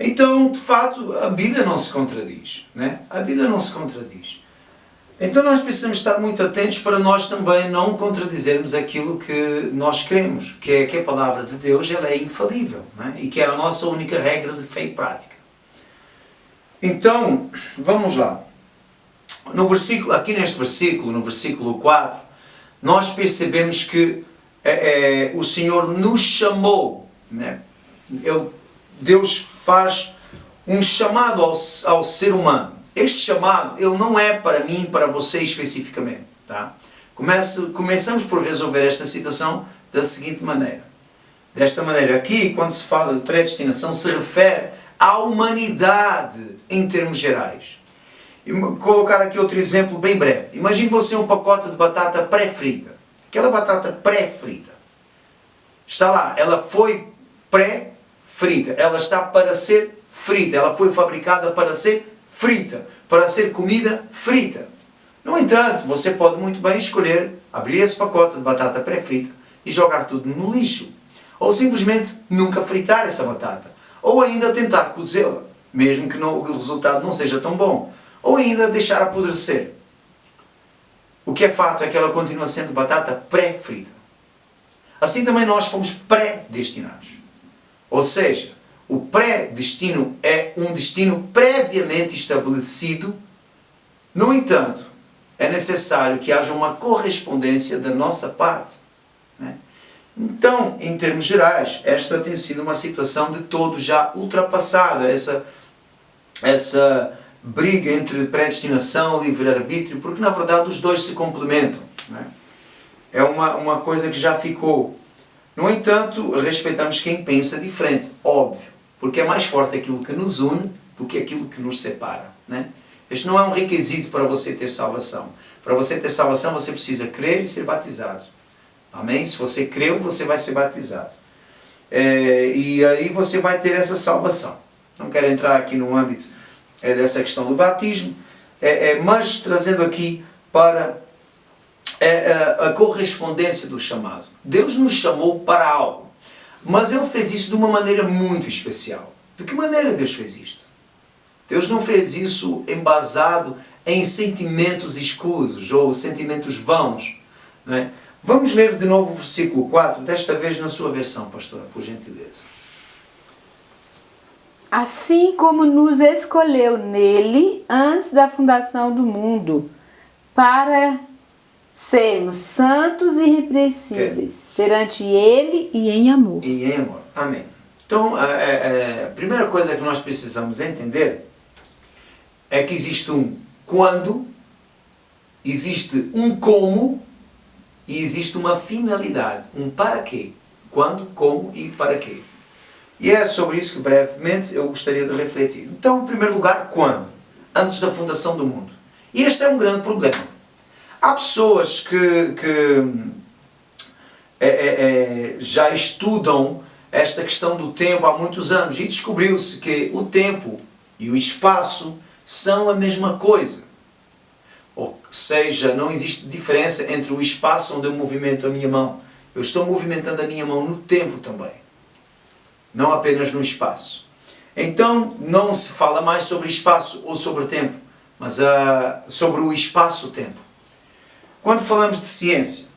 Então, de fato, a Bíblia não se contradiz, né? A Bíblia não se contradiz. Então nós precisamos estar muito atentos para nós também não contradizermos aquilo que nós cremos, que é que a palavra de Deus ela é infalível, né? E que é a nossa única regra de fé e prática. Então, vamos lá. No versículo, aqui neste versículo, no versículo 4, nós percebemos que o Senhor nos chamou, né? Deus faz um chamado ao ser humano. Este chamado, ele não é para mim, para você especificamente. Tá? Começamos por resolver esta situação da seguinte maneira. Desta maneira, aqui, quando se fala de predestinação, se refere à humanidade em termos gerais. E vou colocar aqui outro exemplo bem breve. Imagine você um pacote de batata pré-frita. Aquela batata pré-frita. Está lá, ela foi pré-frita. Ela está para ser frita. Ela foi fabricada para ser frita, para ser comida frita. No entanto, você pode muito bem escolher abrir esse pacote de batata pré-frita e jogar tudo no lixo. Ou simplesmente nunca fritar essa batata. Ou ainda tentar cozê-la, mesmo que o resultado não seja tão bom. Ou ainda deixar apodrecer. O que é fato é que ela continua sendo batata pré-frita. Assim também nós fomos predestinados. Ou seja, o predestino é um destino previamente estabelecido. No entanto, é necessário que haja uma correspondência da nossa parte. Né? Então, em termos gerais, esta tem sido uma situação de todo já ultrapassada. Essa briga entre predestinação e livre-arbítrio, porque na verdade os dois se complementam. Né? É uma coisa que já ficou. No entanto, respeitamos quem pensa diferente, óbvio, porque é mais forte aquilo que nos une do que aquilo que nos separa. Né? Este não é um requisito para você ter salvação. Para você ter salvação, você precisa crer e ser batizado. Amém? Se você creu, você vai ser batizado. E aí você vai ter essa salvação. Não quero entrar aqui no âmbito dessa questão do batismo, mas trazendo aqui para a correspondência do chamado. Deus nos chamou para algo, mas Ele fez isso de uma maneira muito especial. De que maneira Deus fez isto? Deus não fez isso embasado em sentimentos escusos ou sentimentos vãos. Não é? Vamos ler de novo o versículo 4, desta vez na sua versão, pastora, por gentileza. Assim como nos escolheu nele antes da fundação do mundo, para sermos santos e irrepreensíveis perante Ele e em amor. E em amor. Amém. Então, a primeira coisa que nós precisamos entender é que existe um quando, existe um como e existe uma finalidade. Um para quê. Quando, como e para quê. E é sobre isso que brevemente eu gostaria de refletir. Então, em primeiro lugar, quando? Antes da fundação do mundo. E este é um grande problema. Há pessoas que já estudam esta questão do tempo há muitos anos e descobriu-se que o tempo e o espaço são a mesma coisa. Ou seja, não existe diferença entre o espaço onde eu movimento a minha mão. Eu estou movimentando a minha mão no tempo também. Não apenas no espaço. Então, não se fala mais sobre espaço ou sobre tempo, mas sobre o espaço-tempo. Quando falamos de ciência,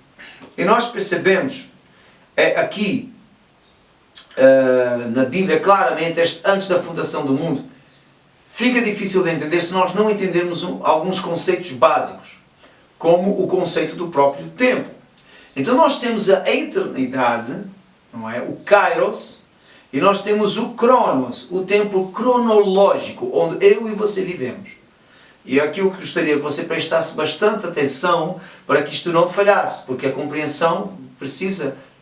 e nós percebemos aqui na Bíblia claramente, antes da fundação do mundo, fica difícil de entender se nós não entendermos alguns conceitos básicos, como o conceito do próprio tempo. Então nós temos a eternidade, não é? O kairos, e nós temos o cronos, o tempo cronológico, onde eu e você vivemos. E aqui eu gostaria que você prestasse bastante atenção para que isto não te falhasse, porque a compreensão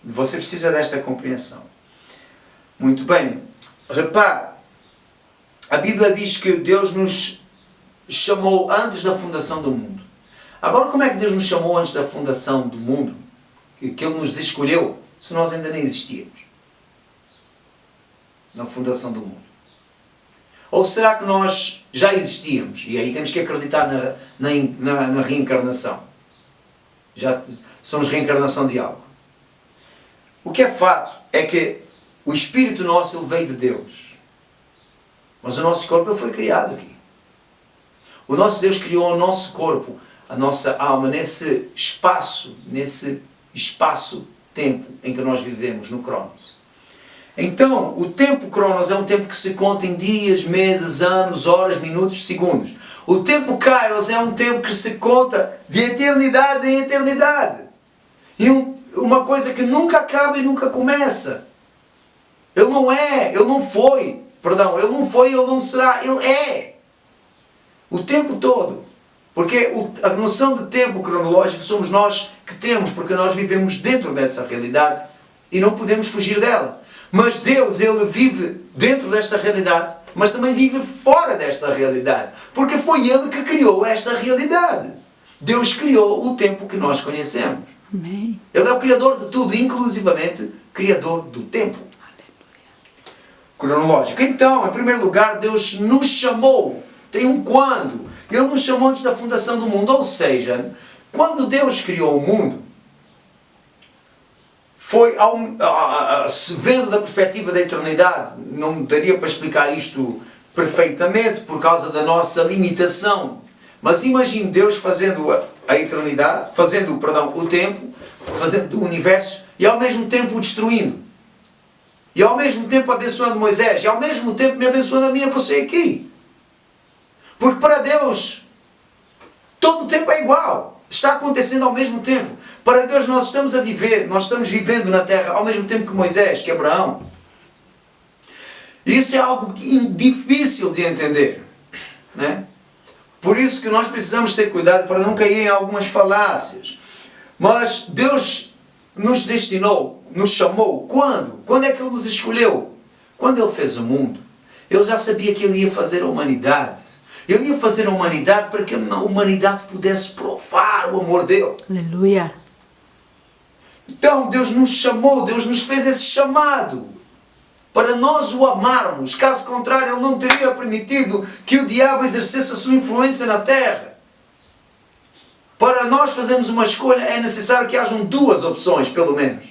você precisa desta compreensão. Muito bem. Repare, a Bíblia diz que Deus nos chamou antes da fundação do mundo. Agora, como é que Deus nos chamou antes da fundação do mundo? Que Ele nos escolheu, se nós ainda nem existíamos? Na fundação do mundo. Ou será que nós já existíamos? E aí temos que acreditar na reencarnação. Já somos reencarnação de algo. O que é fato é que o Espírito nosso ele veio de Deus. Mas o nosso corpo ele foi criado aqui. O nosso Deus criou o nosso corpo, a nossa alma, nesse espaço-tempo em que nós vivemos, no Cronos. Então, o tempo Cronos é um tempo que se conta em dias, meses, anos, horas, minutos, segundos. O tempo Kairos é um tempo que se conta de eternidade em eternidade. E uma coisa que nunca acaba e nunca começa. Ele não é, ele não foi, ele não será, ele é. O tempo todo. Porque a noção de tempo cronológico somos nós que temos, porque nós vivemos dentro dessa realidade e não podemos fugir dela. Mas Deus, Ele vive dentro desta realidade, mas também vive fora desta realidade. Porque foi Ele que criou esta realidade. Deus criou o tempo que nós conhecemos. Amém. Ele é o Criador de tudo, inclusivamente Criador do tempo. Cronológico. Então, em primeiro lugar, Deus nos chamou. Tem um quando. Ele nos chamou antes da fundação do mundo. Ou seja, quando Deus criou o mundo, foi, vendo da perspectiva da eternidade, não daria para explicar isto perfeitamente por causa da nossa limitação. Mas imagine Deus fazendo a eternidade, o tempo, fazendo o universo e ao mesmo tempo o destruindo. E ao mesmo tempo abençoando Moisés, e ao mesmo tempo me abençoando a mim e a você aqui. Porque para Deus, todo o tempo é igual. Está acontecendo ao mesmo tempo. Para Deus nós estamos vivendo na terra ao mesmo tempo que Moisés, que Abraão. Isso é algo difícil de entender. Né? Por isso que nós precisamos ter cuidado para não cair em algumas falácias. Mas Deus nos destinou, nos chamou. Quando? Quando é que Ele nos escolheu? Quando Ele fez o mundo, Ele já sabia que Ele ia fazer a humanidade. Ele ia fazer a humanidade para que a humanidade pudesse provar o amor dele. Aleluia. Então Deus nos chamou, Deus nos fez esse chamado para nós o amarmos. Caso contrário, Ele não teria permitido que o diabo exercesse a sua influência na terra. Para nós fazermos uma escolha é necessário que hajam duas opções, pelo menos.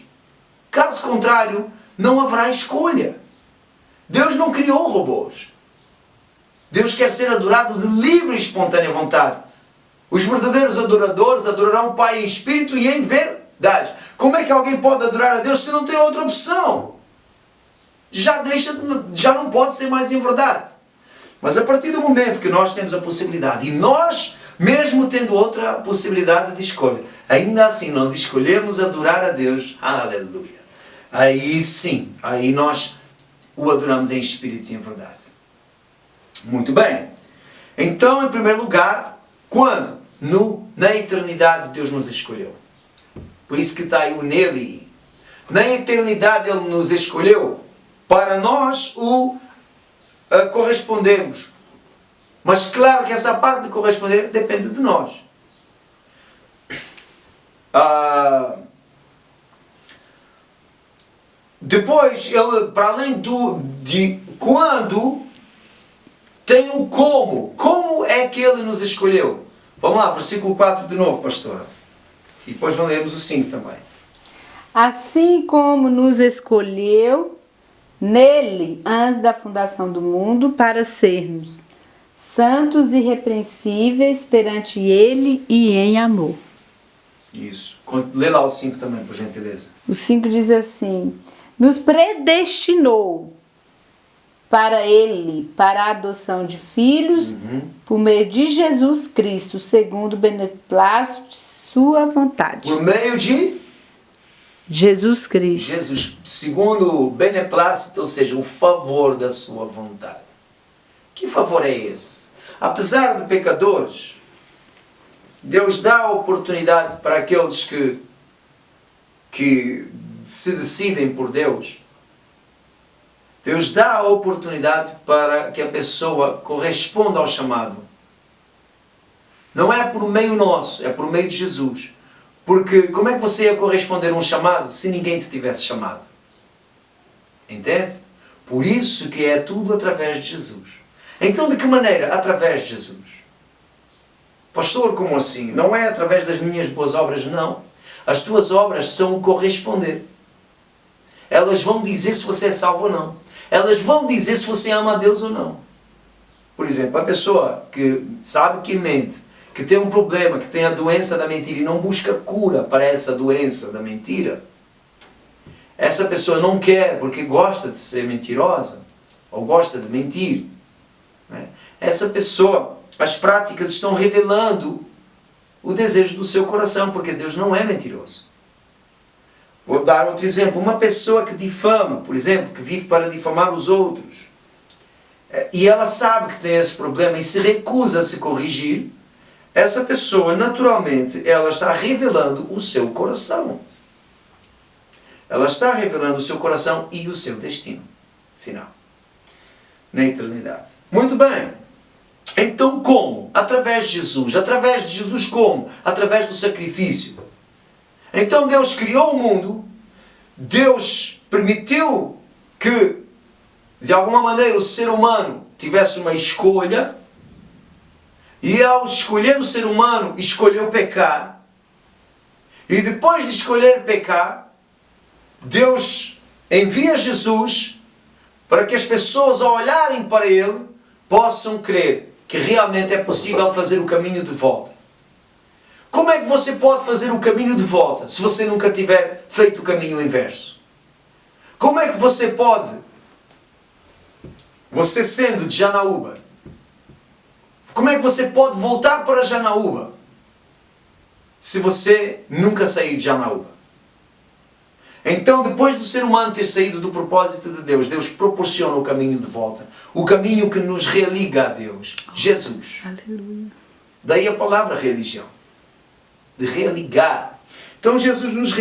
Caso contrário, não haverá escolha. Deus não criou robôs. Deus quer ser adorado de livre e espontânea vontade. Os verdadeiros adoradores adorarão o Pai em espírito e em verdade. Como é que alguém pode adorar a Deus se não tem outra opção? Já não pode ser mais em verdade. Mas a partir do momento que nós temos a possibilidade, e nós, mesmo tendo outra possibilidade de escolha, ainda assim nós escolhemos adorar a Deus, aleluia. Aí sim, aí nós o adoramos em espírito e em verdade. Muito bem. Então, em primeiro lugar, quando? Na eternidade Deus nos escolheu. Por isso que está aí o nele. Na eternidade Ele nos escolheu para nós o correspondermos. Mas claro que essa parte de corresponder depende de nós. Depois, Ele, para além de quando, tem um como. Como é que Ele nos escolheu? Vamos lá, versículo 4 de novo, pastora. E depois lemos o 5 também. Assim como nos escolheu nele antes da fundação do mundo para sermos santos e irrepreensíveis perante Ele e em amor. Isso. Lê lá o 5 também, por gentileza. O 5 diz assim: nos predestinou para Ele, para a adoção de filhos, por meio de Jesus Cristo, segundo o beneplácito de sua vontade. Por meio de Jesus Cristo. Jesus, segundo o beneplácito, ou seja, o favor da sua vontade. Que favor é esse? Apesar de pecadores, Deus dá a oportunidade para aqueles que se decidem por Deus. Deus dá a oportunidade para que a pessoa corresponda ao chamado. Não é por meio nosso, é por meio de Jesus. Porque como é que você ia corresponder a um chamado se ninguém te tivesse chamado? Entende? Por isso que é tudo através de Jesus. Então de que maneira? Através de Jesus. Pastor, como assim? Não é através das minhas boas obras, não. As tuas obras são o corresponder. Elas vão dizer se você é salvo ou não. Elas vão dizer se você ama a Deus ou não. Por exemplo, a pessoa que sabe que mente, que tem um problema, que tem a doença da mentira e não busca cura para essa doença da mentira, essa pessoa não quer porque gosta de ser mentirosa, ou gosta de mentir, né? Essa pessoa, as práticas estão revelando o desejo do seu coração, porque Deus não é mentiroso. Vou dar outro exemplo. Uma pessoa que difama, por exemplo, que vive para difamar os outros, e ela sabe que tem esse problema e se recusa a se corrigir, essa pessoa, naturalmente, ela está revelando o seu coração. Ela está revelando o seu coração e o seu destino final, na eternidade. Muito bem. Então como? Através de Jesus. Através de Jesus como? Através do sacrifício. Então Deus criou o mundo, Deus permitiu que, de alguma maneira, o ser humano tivesse uma escolha, e ao escolher o ser humano, escolheu pecar, e depois de escolher pecar, Deus envia Jesus para que as pessoas, ao olharem para Ele, possam crer que realmente é possível fazer o caminho de volta. Como é que você pode fazer o caminho de volta se você nunca tiver feito o caminho inverso? Como é que você pode, você sendo de Janaúba, como é que você pode voltar para Janaúba se você nunca saiu de Janaúba? Então, depois do ser humano ter saído do propósito de Deus, Deus proporciona o caminho de volta. O caminho que nos religa a Deus. Jesus. Aleluia. Daí a palavra religião. De religar. Então, Jesus nos